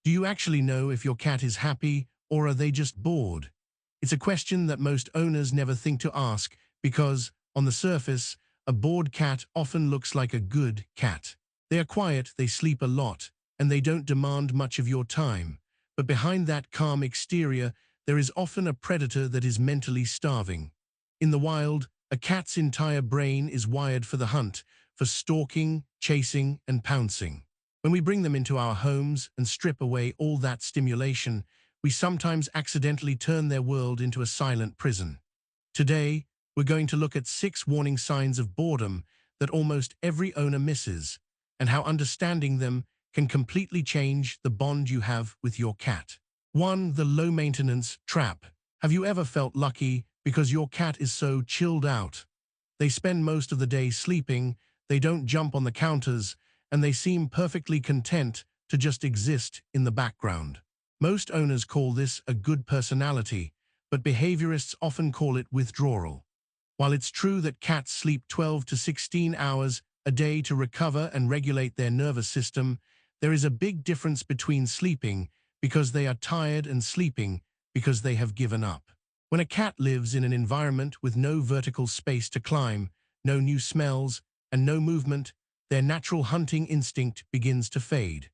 Do you actually know if your cat is happy or are they just bored? It's a question that most owners never think to ask because, on the surface, a bored cat often looks like a good cat. They are quiet, they sleep a lot, and they don't demand much of your time. But behind that calm exterior, there is often a predator that is mentally starving. In the wild, a cat's entire brain is wired for the hunt, for stalking, chasing, and pouncing. When we bring them into our homes and strip away all that stimulation, we sometimes accidentally turn their world into a silent prison. Today, we're going to look at 6 warning signs of boredom that almost every owner misses, and how understanding them can completely change the bond you have with your cat. 1. The low-maintenance trap. Have you ever felt lucky because your cat is so chilled out? They spend most of the day sleeping, they don't jump on the counters, and they seem perfectly content to just exist in the background. Most owners call this a good personality, but behaviorists often call it withdrawal. While it's true that cats sleep 12 to 16 hours a day to recover and regulate their nervous system, there is a big difference between sleeping because they are tired and sleeping because they have given up. When a cat lives in an environment with no vertical space to climb, no new smells, and no movement, their natural hunting instinct begins to fade.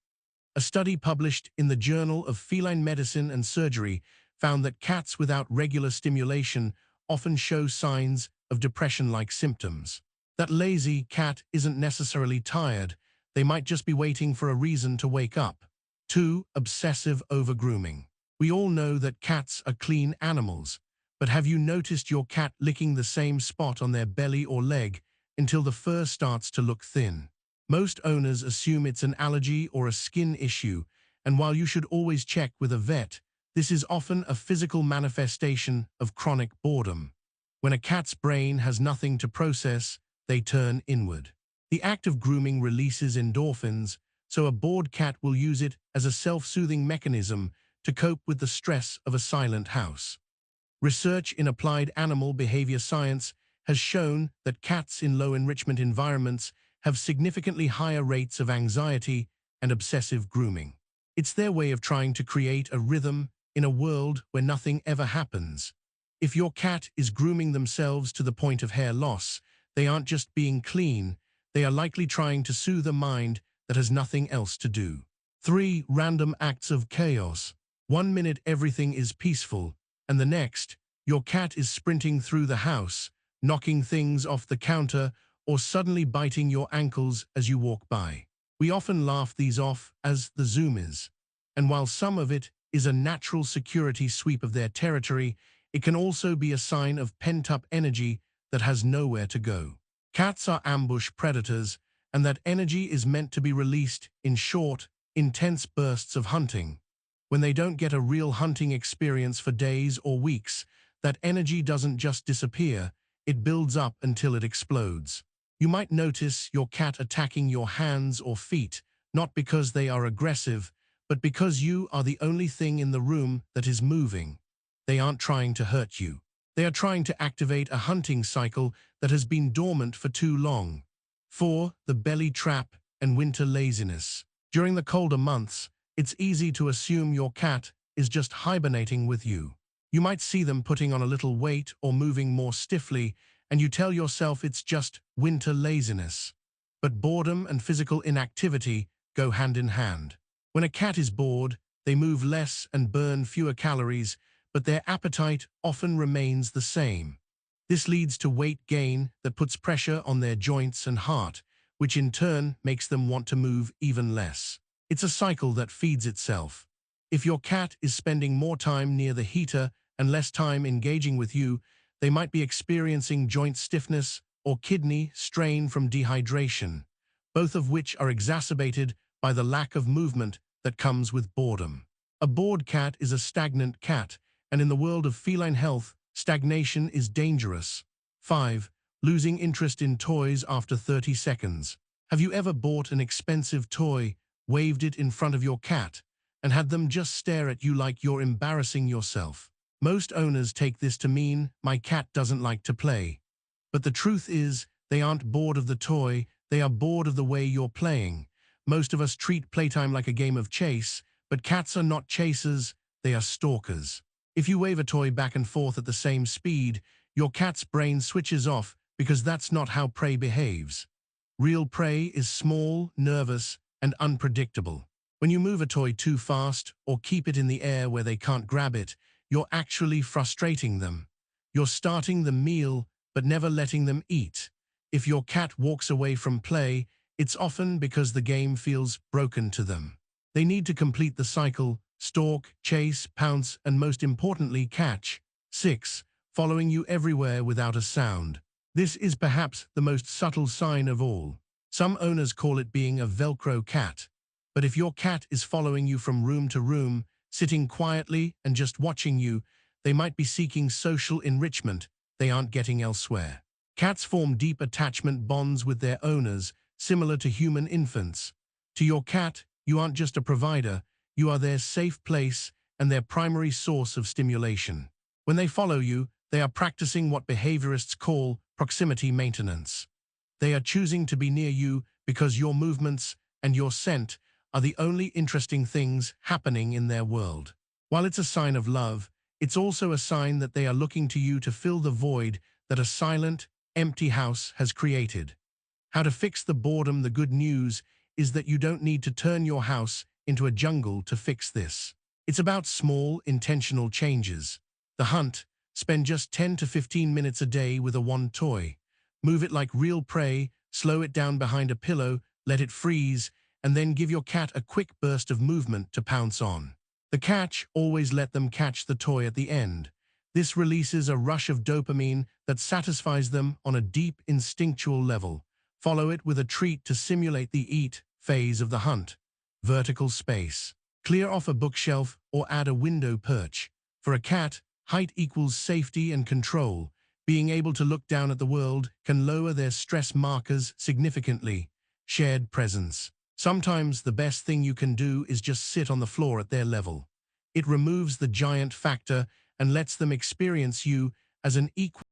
A study published in the Journal of Feline Medicine and Surgery found that cats without regular stimulation often show signs of depression-like symptoms. That lazy cat isn't necessarily tired, they might just be waiting for a reason to wake up. 2. Obsessive overgrooming. We all know that cats are clean animals, but have you noticed your cat licking the same spot on their belly or leg until the fur starts to look thin? Most owners assume it's an allergy or a skin issue, and while you should always check with a vet, this is often a physical manifestation of chronic boredom. When a cat's brain has nothing to process, they turn inward. The act of grooming releases endorphins, so a bored cat will use it as a self-soothing mechanism to cope with the stress of a silent house. Research in applied animal behavior science has shown that cats in low-enrichment environments have significantly higher rates of anxiety and obsessive grooming. It's their way of trying to create a rhythm in a world where nothing ever happens. If your cat is grooming themselves to the point of hair loss, they aren't just being clean, they are likely trying to soothe a mind that has nothing else to do. 3. Random acts of chaos. 1 minute everything is peaceful, and the next, your cat is sprinting through the house, knocking things off the counter, or suddenly biting your ankles as you walk by. We often laugh these off as the zoomies, and while some of it is a natural security sweep of their territory, it can also be a sign of pent-up energy that has nowhere to go. Cats are ambush predators, and that energy is meant to be released in short, intense bursts of hunting. When they don't get a real hunting experience for days or weeks, that energy doesn't just disappear, it builds up until it explodes. You might notice your cat attacking your hands or feet, not because they are aggressive, but because you are the only thing in the room that is moving. They aren't trying to hurt you. They are trying to activate a hunting cycle that has been dormant for too long. 4. The belly trap and winter laziness. During the colder months, it's easy to assume your cat is just hibernating with you. You might see them putting on a little weight or moving more stiffly, and you tell yourself it's just winter laziness. But boredom and physical inactivity go hand in hand. When a cat is bored, they move less and burn fewer calories, but their appetite often remains the same. This leads to weight gain that puts pressure on their joints and heart, which in turn makes them want to move even less. It's a cycle that feeds itself. If your cat is spending more time near the heater and less time engaging with you, they might be experiencing joint stiffness or kidney strain from dehydration, both of which are exacerbated by the lack of movement that comes with boredom. A bored cat is a stagnant cat, and in the world of feline health, stagnation is dangerous. 5. Losing interest in toys after 30 seconds. Have you ever bought an expensive toy, waved it in front of your cat, and had them just stare at you like you're embarrassing yourself? Most owners take this to mean, my cat doesn't like to play. But the truth is, they aren't bored of the toy, they are bored of the way you're playing. Most of us treat playtime like a game of chase, But cats are not chasers, they are stalkers. If you wave a toy back and forth at the same speed, your cat's brain switches off because that's not how prey behaves. Real prey is small, nervous, and unpredictable. When you move a toy too fast or keep it in the air where they can't grab it, you're actually frustrating them. You're starting the meal, but never letting them eat. If your cat walks away from play, it's often because the game feels broken to them. They need to complete the cycle: stalk, chase, pounce, and most importantly, catch. 6. Following you everywhere without a sound. This is perhaps the most subtle sign of all. Some owners call it being a Velcro cat. But if your cat is following you from room to room, sitting quietly and just watching you, they might be seeking social enrichment they aren't getting elsewhere. Cats form deep attachment bonds with their owners, similar to human infants. To your cat, you aren't just a provider, you are their safe place and their primary source of stimulation. When they follow you, they are practicing what behaviorists call proximity maintenance. They are choosing to be near you because your movements and your scent are the only interesting things happening in their world. While it's a sign of love, it's also a sign that they are looking to you to fill the void that a silent, empty house has created. How to fix the boredom? The good news is that you don't need to turn your house into a jungle to fix this. It's about small, intentional changes. The hunt: spend just 10 to 15 minutes a day with a one toy. Move it like real prey, slow it down behind a pillow, let it freeze, and then give your cat a quick burst of movement to pounce on. The catch: always let them catch the toy at the end. This releases a rush of dopamine that satisfies them on a deep instinctual level. Follow it with a treat to simulate the eat phase of the hunt. Vertical space: clear off a bookshelf or add a window perch. For a cat, height equals safety and control. Being able to look down at the world can lower their stress markers significantly. Shared presence: sometimes the best thing you can do is just sit on the floor at their level. It removes the giant factor and lets them experience you as an equal